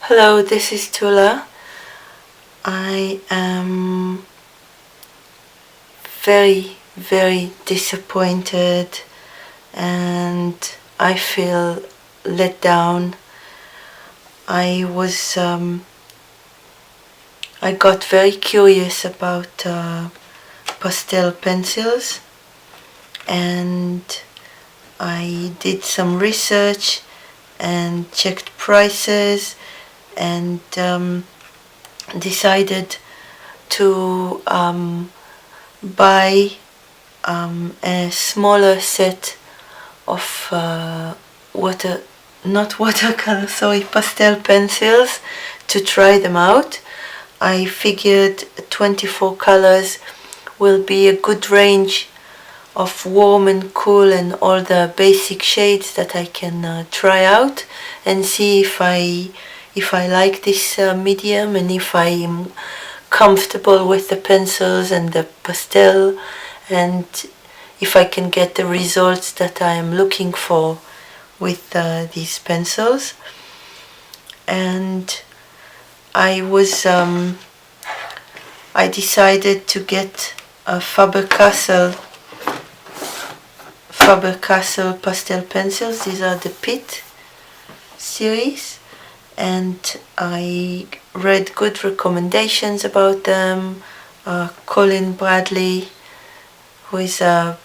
Hello, this is Tula. I am very disappointed and I feel let down. I got very curious about pastel pencils, and I did some research and checked prices and decided to buy a smaller set of pastel pencils to try them out. I figured 24 colors will be a good range of warm and cool and all the basic shades that I can try out and see if I like this medium and if I'm comfortable with the pencils and the pastel, and if I can get the results that I am looking for with these pencils. And I decided to get a Faber-Castell pastel pencils. These are the Pitt series, and I read good recommendations about them. Colin Bradley, who is a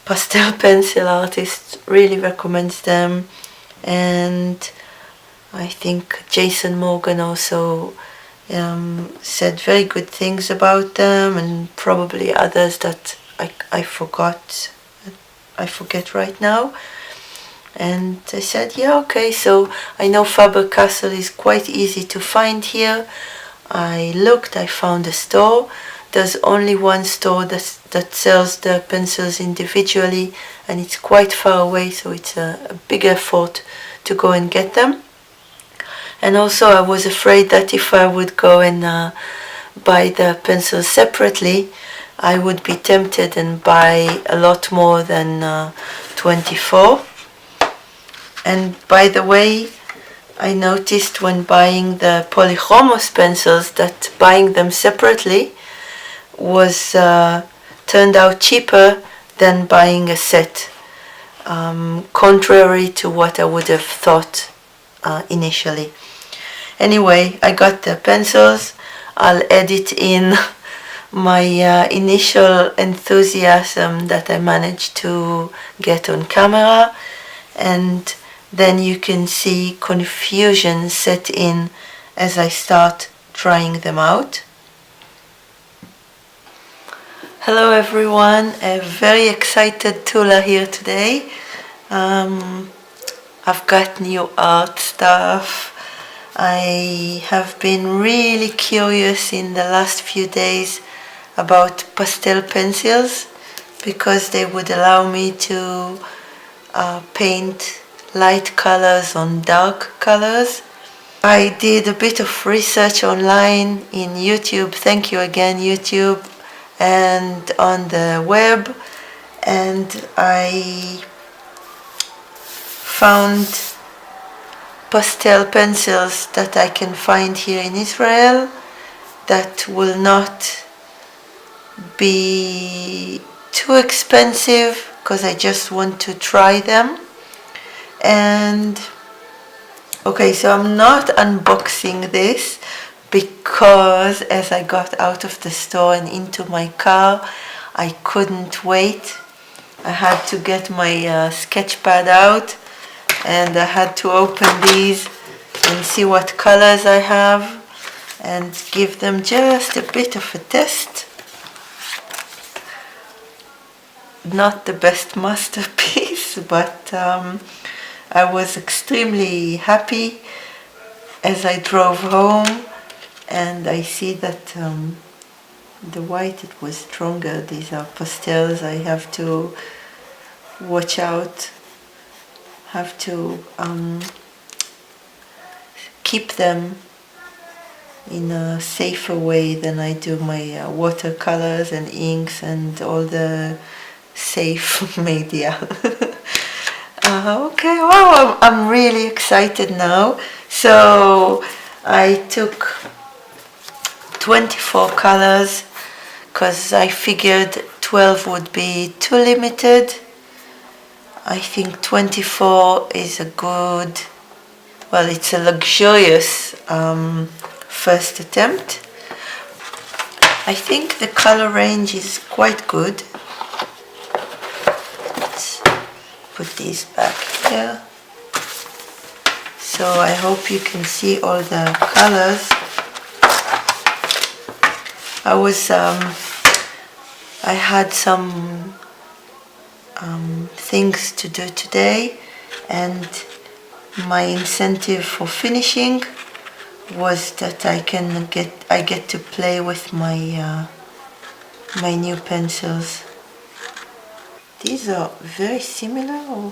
pastel pencil artist, really recommends them, and I think Jason Morgan also said very good things about them, and probably others that I forget right now. And I said, yeah, okay, so I know Faber-Castell is quite easy to find here. I looked, I found a store. There's only one store that sells the pencils individually, and it's quite far away, so it's a big effort to go and get them. And also I was afraid that if I would go and buy the pencils separately, I would be tempted and buy a lot more than 24. And by the way, I noticed when buying the polychromos pencils that buying them separately was turned out cheaper than buying a set, contrary to what I would have thought initially. Anyway, I got the pencils. I'll edit in my initial enthusiasm that I managed to get on camera, and then you can see confusion set in as I start trying them out. Hello everyone, a very excited Tula here today. I've got new art stuff. I have been really curious in the last few days about pastel pencils because they would allow me to paint light colors on dark colors. I did a bit of research online in YouTube, thank you again YouTube, and on the web, and I found pastel pencils that I can find here in Israel that will not be too expensive because I just want to try them. And okay, so I'm not unboxing this because as I got out of the store and into my car, I couldn't wait. I had to get my sketch pad out, and I had to open these and see what colors I have and give them just a bit of a test. Not the best masterpiece, but I was extremely happy as I drove home, and I see that the white, it was stronger. These are pastels. I have to watch out, have to keep them in a safer way than I do my watercolors and inks and all the safe media. Okay, wow, I'm really excited now. So I took 24 colors because I figured 12 would be too limited. I think 24 is a good, well, it's a luxurious first attempt. I think the color range is quite good. Let's put these back here. So I hope you can see all the colors. I had some things to do today, and my incentive for finishing was that I get to play with my my new pencils. These are very similar, or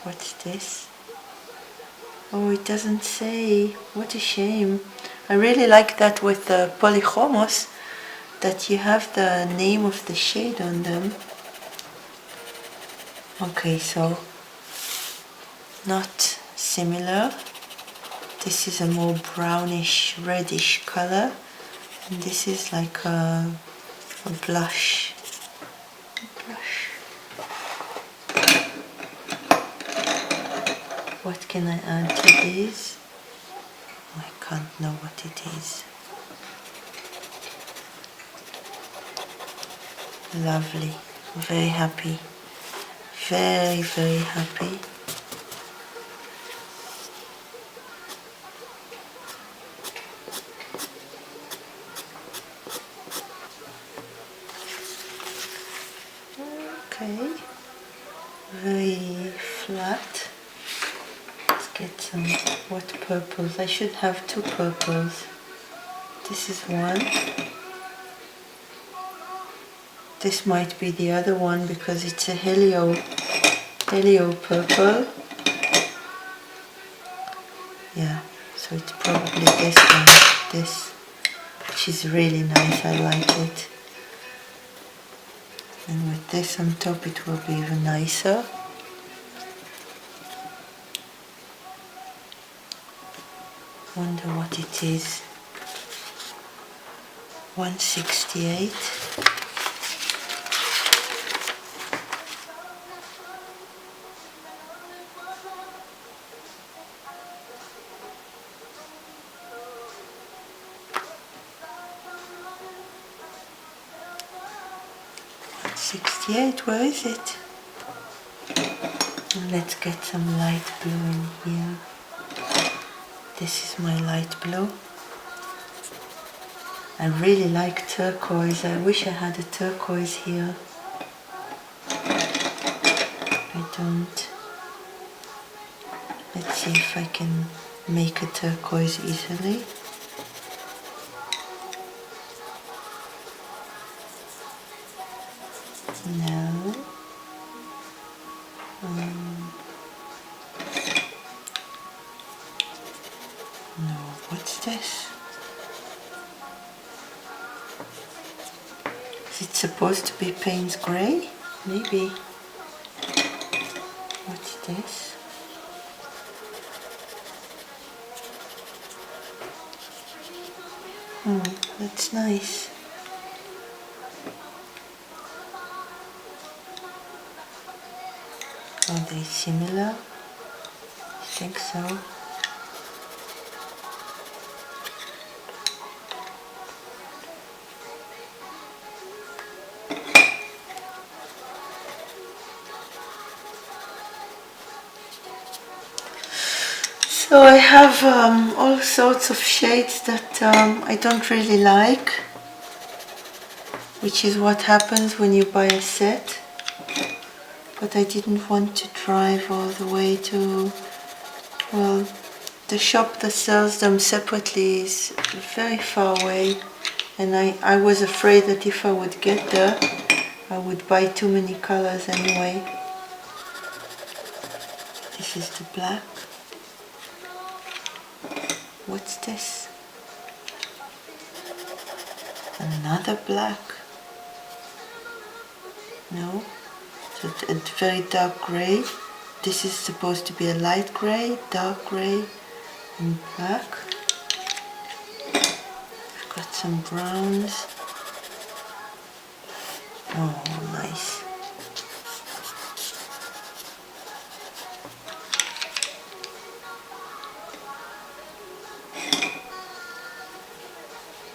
what's this? Oh, it doesn't say. What a shame. I really like that with the polychromos, that you have the name of the shade on them. Okay, so not similar. This is a more brownish reddish color, and this is like a blush. What can I add to these? I can't know what it is. Lovely, very happy, very, very happy. Okay, very flat. Let's get some, what purples? I should have two purples. This is one. This might be the other one because it's a helio purple. Yeah, so it's probably this one, this, which is really nice. I like it. And with this on top it will be even nicer. Wonder what it is. 168. Where is it? And let's get some light blue in here. This is my light blue. I really like turquoise. I wish I had a turquoise here. I don't. Let's see if I can make a turquoise easily. No. No, what's this? Is it supposed to be Payne's Grey? Maybe. What's this? That's nice. Are they similar? I think so. So I have all sorts of shades that I don't really like, which is what happens when you buy a set. But I didn't want to drive all the way to, well, the shop that sells them separately is very far away, and I was afraid that if I would get there I would buy too many colors anyway. This is the black. What's this? Another black? No. So it's very dark grey. This is supposed to be a light grey, dark grey. and black. I've got some browns. Oh, nice.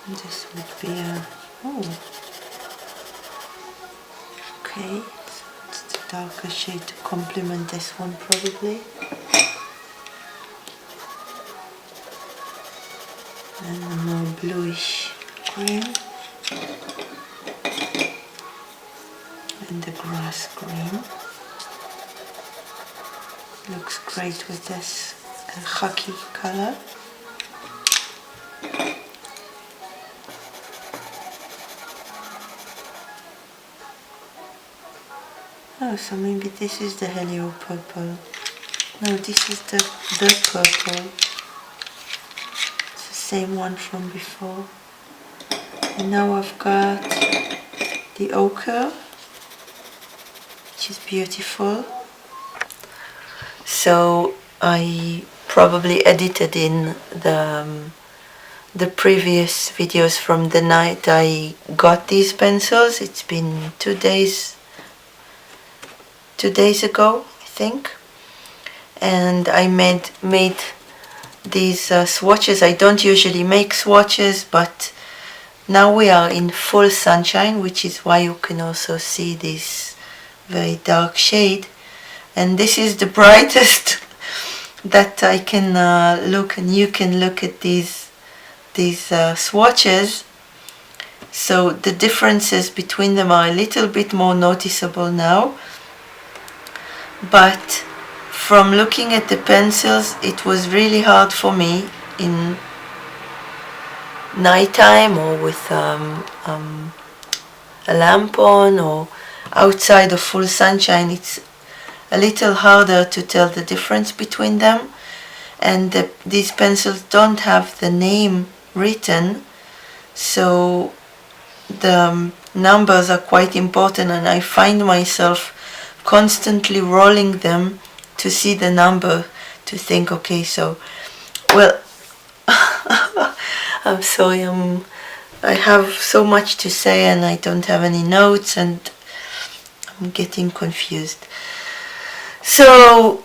This would be a, oh, okay, so it's the darker shade to complement this one probably. And a more bluish green. And the grass green. Looks great with this khaki color. Oh, so maybe this is the helio purple. No, this is the purple. It's the same one from before. And now I've got the ochre, which is beautiful. So I probably edited in the previous videos from the night I got these pencils. It's been 2 days ago, I think, and I made these swatches. I don't usually make swatches, but now we are in full sunshine, which is why you can also see this very dark shade, and this is the brightest that I can look, and you can look at these swatches. So the differences between them are a little bit more noticeable now. But from looking at the pencils, it was really hard for me in nighttime or with a lamp on or outside of full sunshine. It's a little harder to tell the difference between them, and these pencils don't have the name written, so the numbers are quite important, and I find myself constantly rolling them to see the number, to think, okay, so, well, I'm sorry, I have so much to say and I don't have any notes and I'm getting confused. So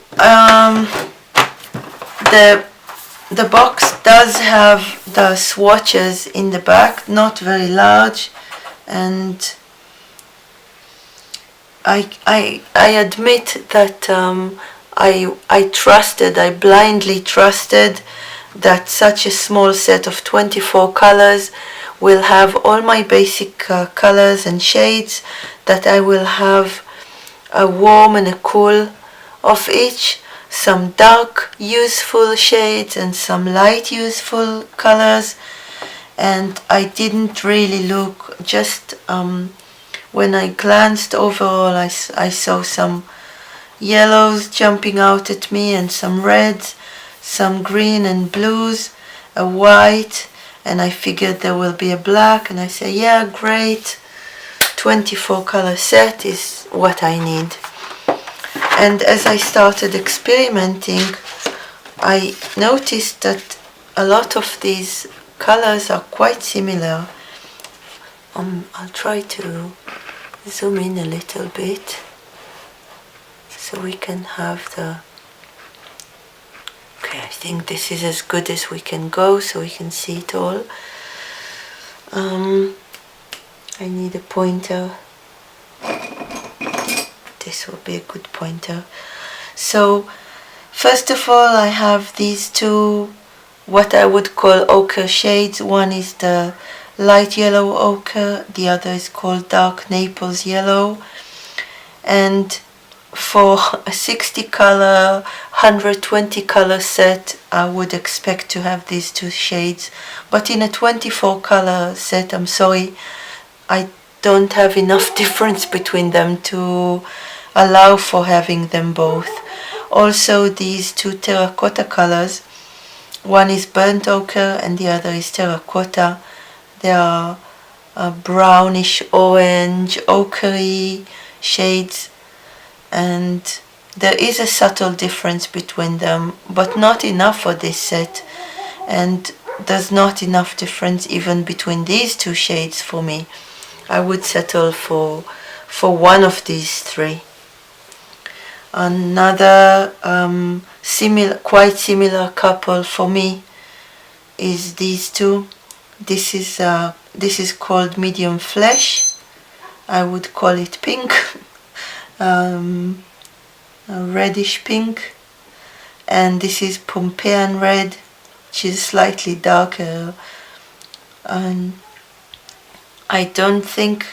the box does have the swatches in the back, not very large, and I admit that I blindly trusted that such a small set of 24 colors will have all my basic colors and shades, that I will have a warm and a cool of each, some dark useful shades and some light useful colors. And I didn't really look, just when I glanced overall, I saw some yellows jumping out at me and some reds, some green and blues, a white, and I figured there will be a black, and I say, yeah, great, 24 color set is what I need. And as I started experimenting, I noticed that a lot of these colors are quite similar. I'll try to zoom in a little bit so we can have the... Okay, I think this is as good as we can go so we can see it all. I need a pointer. This will be a good pointer. So first of all, I have these two, what I would call ochre shades. One is the light yellow ochre, the other is called dark Naples yellow. And for a 60 color, 120 color set, I would expect to have these two shades. But in a 24 color set, I'm sorry, I don't have enough difference between them to allow for having them both. Also, these two terracotta colors, one is burnt ochre and the other is terracotta. They are brownish orange, ochre shades, and there is a subtle difference between them, but not enough for this set, and there's not enough difference even between these two shades for me. I would settle for one of these three. Another quite similar couple for me is these two. This is called medium flesh. I would call it pink, a reddish pink, and this is Pompeian red, which is slightly darker. And I don't think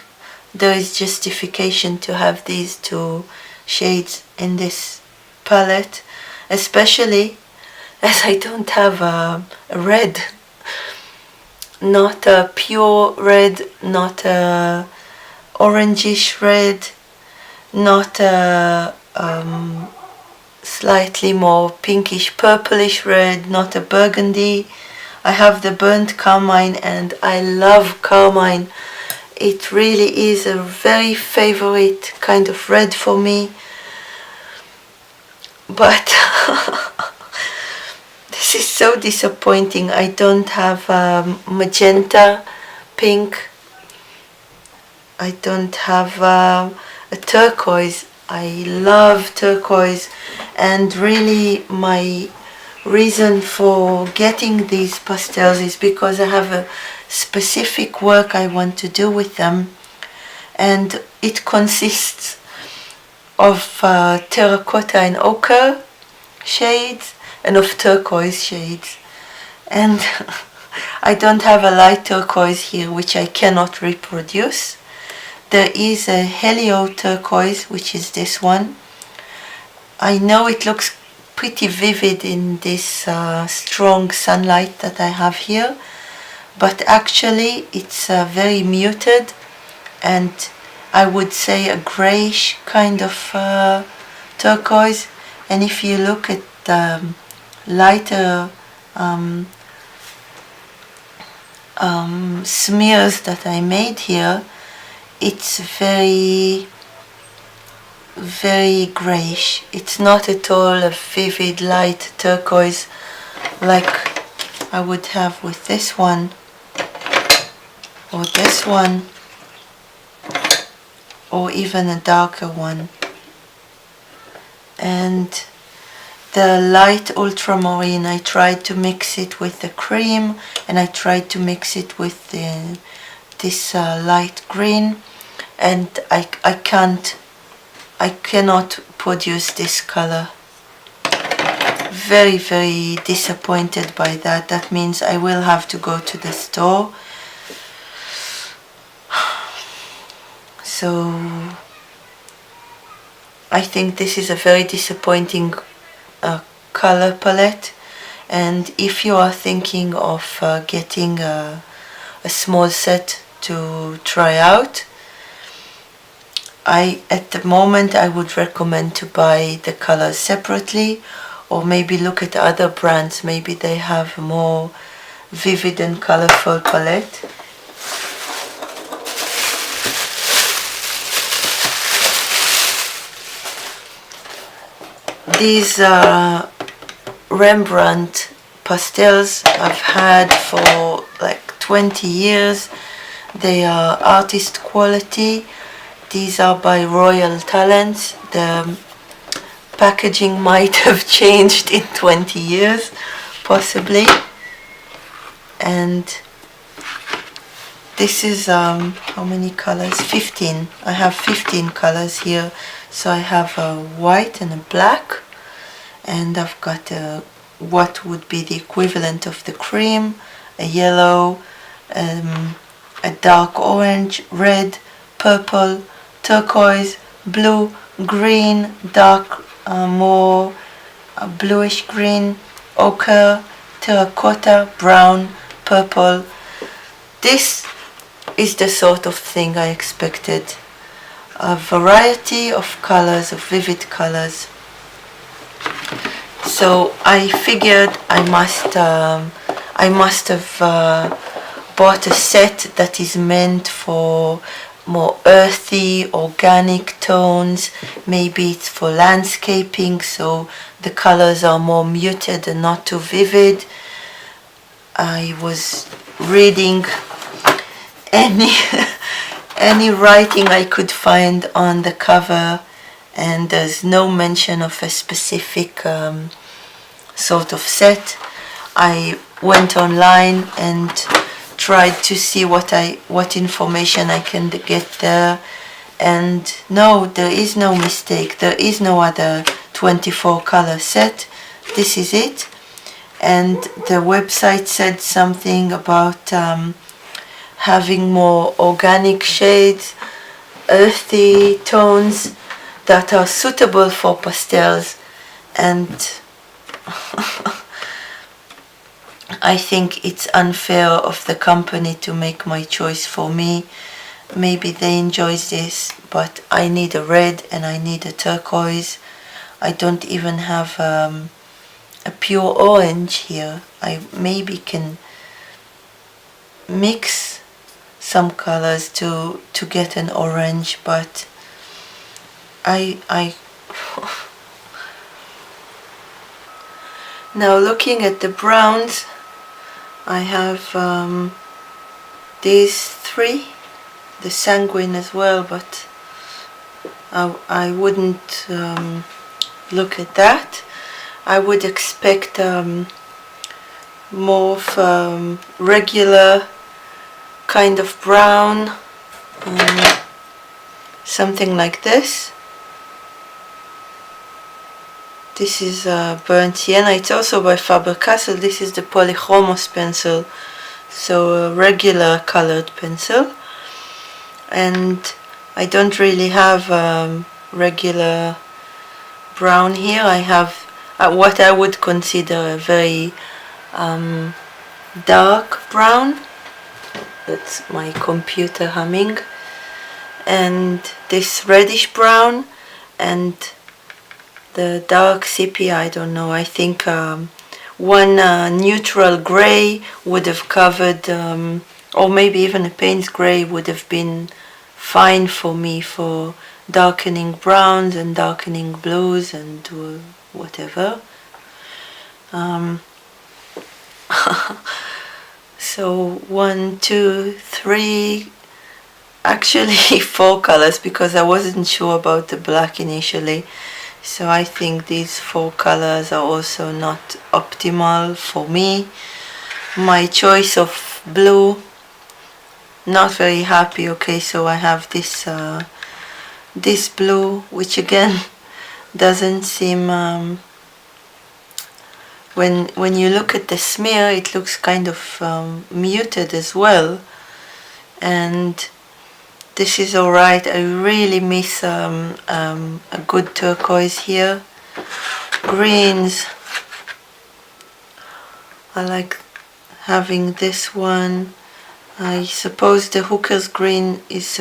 there is justification to have these two shades in this palette, especially as I don't have a red, not a pure red, not a orangish red, not a slightly more pinkish purplish red, not a burgundy. I have the burnt carmine, and I love carmine. It really is a very favorite kind of red for me, but this is so disappointing. I don't have magenta pink. I don't have a turquoise. I love turquoise, and really my reason for getting these pastels is because I have a specific work I want to do with them, and it consists of terracotta and ochre shades and of turquoise shades, and I don't have a light turquoise here, which I cannot reproduce. There is a helio turquoise, which is this one. I know it looks pretty vivid in this strong sunlight that I have here, but actually it's very muted, and I would say a grayish kind of turquoise. And if you look at the lighter smears that I made here, it's very, very grayish. It's not at all a vivid light turquoise like I would have with this one or this one, or even a darker one. And the light ultramarine, I tried to mix it with the cream, and I tried to mix it with this light green, and I cannot produce this color. Very, very disappointed by that. That means I will have to go to the store. So I think this is a very disappointing color palette, and if you are thinking of getting a small set to try out, at the moment I would recommend to buy the colors separately, or maybe look at other brands. Maybe they have a more vivid and colorful palette. These are Rembrandt pastels I've had for like 20 years. They are artist quality. These are by Royal Talens. The packaging might have changed in 20 years, possibly. And this is how many colors? 15. I have 15 colors here. So I have a white and a black, and I've got what would be the equivalent of the cream, a yellow, a dark orange, red, purple, turquoise, blue, green, dark, more bluish green, ochre, terracotta, brown, purple. This is the sort of thing I expected. A variety of colors, of vivid colors. So I figured I must have bought a set that is meant for more earthy, organic tones. Maybe it's for landscaping, so the colors are more muted and not too vivid. I was reading any any writing I could find on the cover, and there's no mention of a specific sort of set. I went online and tried to see what information I can get there, and no, there is no mistake. There is no other 24 color set. This is it. And the website said something about having more organic shades, earthy tones that are suitable for pastels, and I think it's unfair of the company to make my choice for me. Maybe they enjoy this, but I need a red and I need a turquoise. I don't even have a pure orange here. I maybe can mix some colors to get an orange, but I now looking at the browns, I have these three, the sanguine as well, but I wouldn't look at that. I would expect more of regular kind of brown, something like this. This is burnt sienna. It's also by Faber-Castell. This is the polychromos pencil, so a regular colored pencil. And I don't really have regular brown here. I have what I would consider a very dark brown. That's my computer humming. And this reddish brown and the dark sepia, I don't know. I think one neutral grey would have covered, or maybe even a Payne's grey would have been fine for me for darkening browns and darkening blues and whatever. So 1, 2, 3, actually 4 colors, because I wasn't sure about the black initially. So I think these 4 colors are also not optimal for me. My choice of blue, not very happy. Okay, so I have this this blue, which again doesn't seem when you look at the smear, it looks kind of muted as well. And this is alright. I really miss a good turquoise here. Greens, I like having this one. I suppose the hooker's green is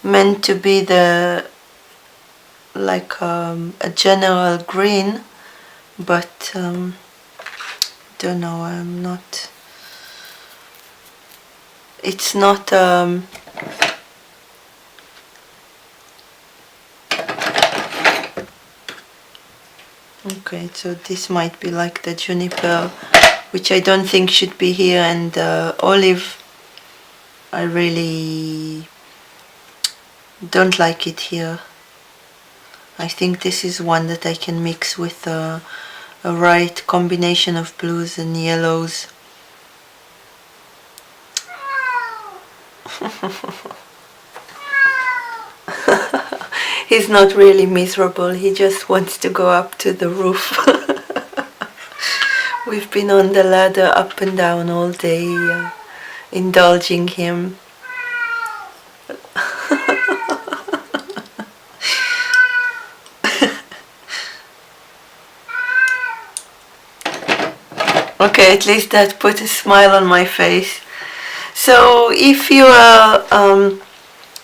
meant to be the like a general green, but don't know. I'm not. It's not. Okay, so this might be like the juniper, which I don't think should be here, and olive. I really don't like it here. I think this is one that I can mix with a right combination of blues and yellows. He's not really miserable, he just wants to go up to the roof. We've been on the ladder up and down all day, indulging him. Okay, at least that put a smile on my face. So if you are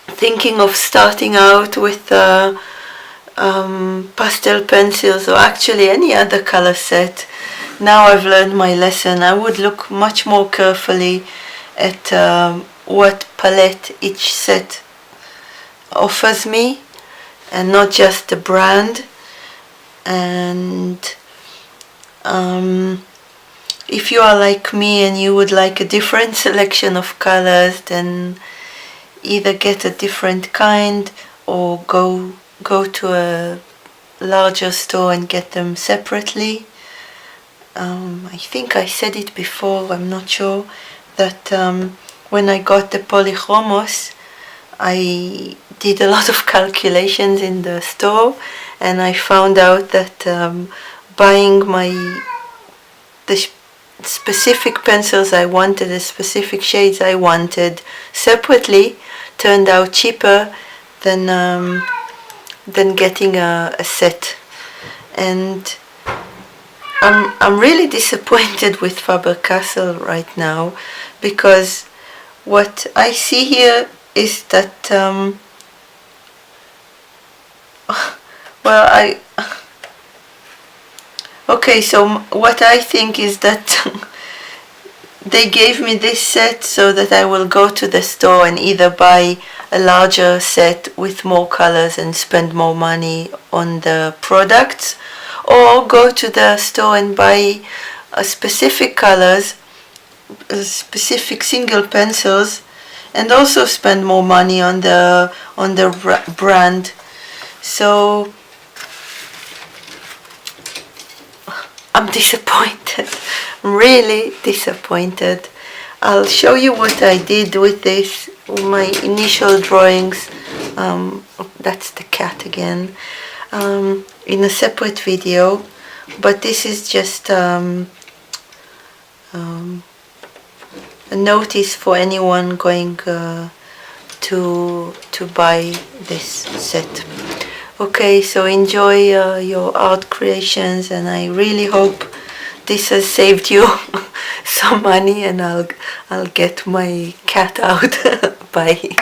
thinking of starting out with pastel pencils, or actually any other color set, now I've learned my lesson. I would look much more carefully at what palette each set offers me, and not just the brand. And if you are like me and you would like a different selection of colors, then either get a different kind or go to a larger store and get them separately. I think I said it before, I'm not sure, that when I got the polychromos, I did a lot of calculations in the store, and I found out that buying the specific pencils I wanted, the specific shades I wanted separately, turned out cheaper than getting a set. And I'm really disappointed with Faber-Castell right now, because what I see here is that okay, so what I think is that they gave me this set so that I will go to the store and either buy a larger set with more colors and spend more money on the products, or go to the store and buy specific colors, specific single pencils, and also spend more money on the brand. So I'm disappointed, really disappointed. I'll show you what I did with this, my initial drawings. That's the cat again, in a separate video, but this is just a notice for anyone going to buy this set. Okay, so enjoy your art creations, and I really hope this has saved you some money, and I'll get my cat out. Bye.